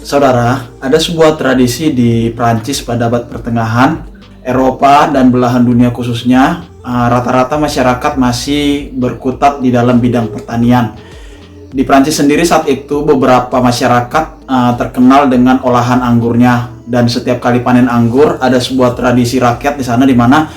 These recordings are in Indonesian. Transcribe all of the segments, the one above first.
Saudara, ada sebuah tradisi di Prancis pada abad pertengahan, Eropa dan belahan dunia khususnya, rata-rata masyarakat masih berkutat di dalam bidang pertanian. Di Prancis sendiri saat itu beberapa masyarakat terkenal dengan olahan anggurnya, dan setiap kali panen anggur ada sebuah tradisi rakyat di sana di mana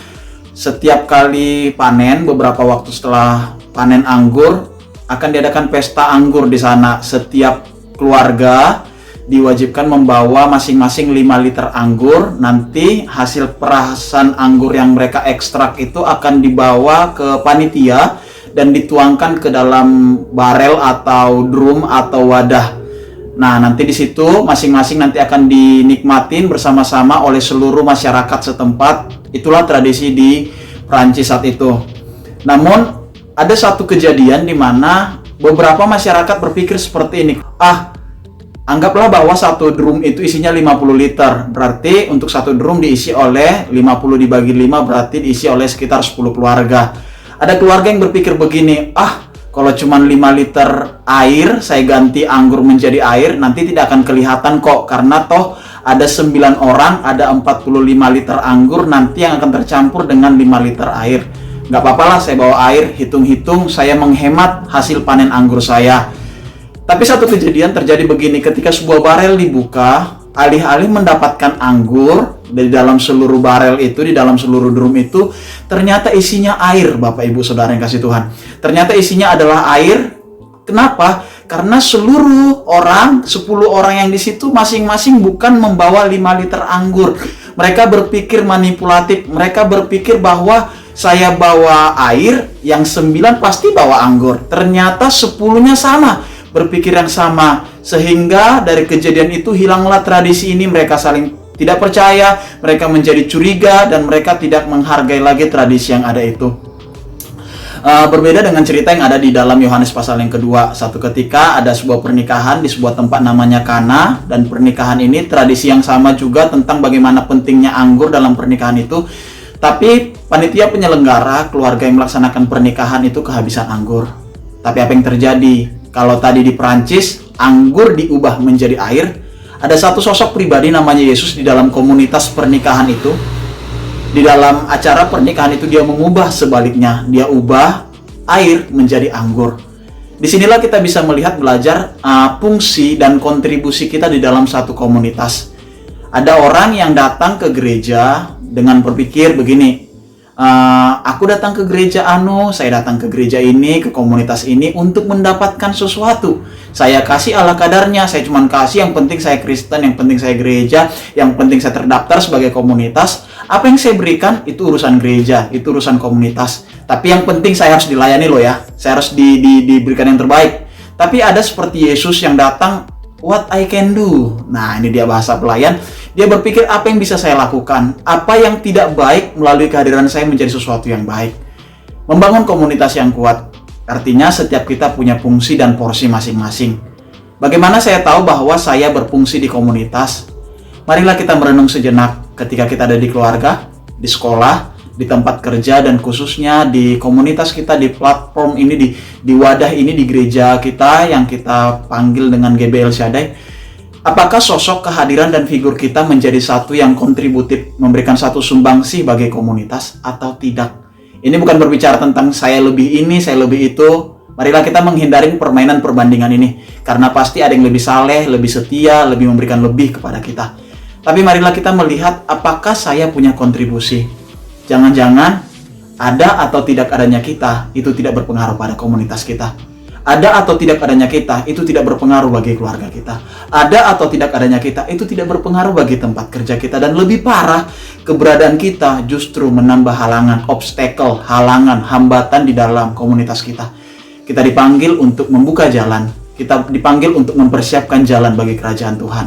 setiap kali panen, beberapa waktu setelah panen anggur akan diadakan pesta anggur di sana. Setiap keluarga diwajibkan membawa masing-masing 5 liter anggur. Nanti hasil perasan anggur yang mereka ekstrak itu akan dibawa ke panitia dan dituangkan ke dalam barel atau drum atau wadah. Nah, nanti di situ masing-masing nanti akan dinikmatin bersama-sama oleh seluruh masyarakat setempat. Itulah tradisi di Prancis saat itu. Namun ada satu kejadian di mana beberapa masyarakat berpikir seperti ini. Anggaplah bahwa satu drum itu isinya 50 liter. Berarti untuk satu drum diisi oleh 50 dibagi 5 berarti diisi oleh sekitar 10 keluarga. Ada keluarga yang berpikir begini, kalau cuma 5 liter air, saya ganti anggur menjadi air, nanti tidak akan kelihatan kok. Karena toh ada 9 orang, ada 45 liter anggur, nanti yang akan tercampur dengan 5 liter air. Nggak apa-apa lah, saya bawa air, hitung-hitung, saya menghemat hasil panen anggur saya. Tapi satu kejadian terjadi begini, ketika sebuah barel dibuka, alih-alih mendapatkan anggur dari dalam seluruh barel itu, di dalam seluruh drum itu, ternyata isinya air, Bapak Ibu Saudara yang kasih Tuhan. Ternyata isinya adalah air. Kenapa? Karena seluruh orang, 10 orang yang di situ masing-masing bukan membawa 5 liter anggur. Mereka berpikir manipulatif, mereka berpikir bahwa saya bawa air, yang 9 pasti bawa anggur. Ternyata 10-nya sama, berpikir yang sama, sehingga dari kejadian itu hilanglah tradisi ini. Mereka saling tidak percaya, mereka menjadi curiga, dan mereka tidak menghargai lagi tradisi yang ada itu. Berbeda dengan cerita yang ada di dalam Yohanes pasal yang kedua. Satu ketika ada sebuah pernikahan di sebuah tempat namanya Kana, dan pernikahan ini tradisi yang sama juga tentang bagaimana pentingnya anggur dalam pernikahan itu. Tapi panitia penyelenggara, keluarga yang melaksanakan pernikahan itu kehabisan anggur. Tapi apa yang terjadi? Kalau tadi di Prancis, anggur diubah menjadi air, ada satu sosok pribadi namanya Yesus di dalam komunitas pernikahan itu. Di dalam acara pernikahan itu dia mengubah sebaliknya, dia ubah air menjadi anggur. Disinilah kita bisa melihat, belajar fungsi dan kontribusi kita di dalam satu komunitas. Ada orang yang datang ke gereja dengan berpikir begini, aku datang ke gereja saya datang ke gereja ini, ke komunitas ini untuk mendapatkan sesuatu. Saya kasih ala kadarnya, saya cuma kasih, yang penting saya Kristen, yang penting saya gereja, yang penting saya terdaftar sebagai komunitas. Apa yang saya berikan itu urusan gereja, itu urusan komunitas. Tapi yang penting saya harus dilayani loh ya, saya harus diberikan yang terbaik. Tapi ada seperti Yesus yang datang, what I can do. Nah, ini dia bahasa pelayan. Dia berpikir apa yang bisa saya lakukan, apa yang tidak baik melalui kehadiran saya menjadi sesuatu yang baik. Membangun komunitas yang kuat, artinya setiap kita punya fungsi dan porsi masing-masing. Bagaimana saya tahu bahwa saya berfungsi di komunitas? Marilah kita merenung sejenak ketika kita ada di keluarga, di sekolah, di tempat kerja, dan khususnya di komunitas kita, di platform ini, di wadah ini, di gereja kita yang kita panggil dengan GBL Shaddai. Apakah sosok, kehadiran, dan figur kita menjadi satu yang kontributif, memberikan satu sumbangsih bagi komunitas atau tidak? Ini bukan berbicara tentang saya lebih ini, saya lebih itu. Marilah kita menghindari permainan perbandingan ini, karena pasti ada yang lebih saleh, lebih setia, lebih memberikan lebih kepada kita. Tapi marilah kita melihat apakah saya punya kontribusi. Jangan-jangan ada atau tidak adanya kita itu tidak berpengaruh pada komunitas kita. Ada atau tidak adanya kita itu tidak berpengaruh bagi keluarga kita. Ada atau tidak adanya kita itu tidak berpengaruh bagi tempat kerja kita. Dan lebih parah, keberadaan kita justru menambah halangan, obstacle, halangan, hambatan di dalam komunitas kita. Kita dipanggil untuk membuka jalan. Kita dipanggil untuk mempersiapkan jalan bagi kerajaan Tuhan.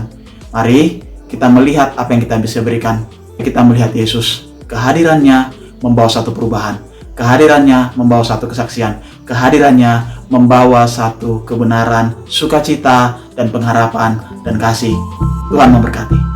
Mari kita melihat apa yang kita bisa berikan. Kita melihat Yesus. Kehadirannya membawa satu perubahan. Kehadirannya membawa satu kesaksian. Kehadirannya membawa satu kebenaran, sukacita, dan pengharapan, dan kasih. Tuhan memberkati.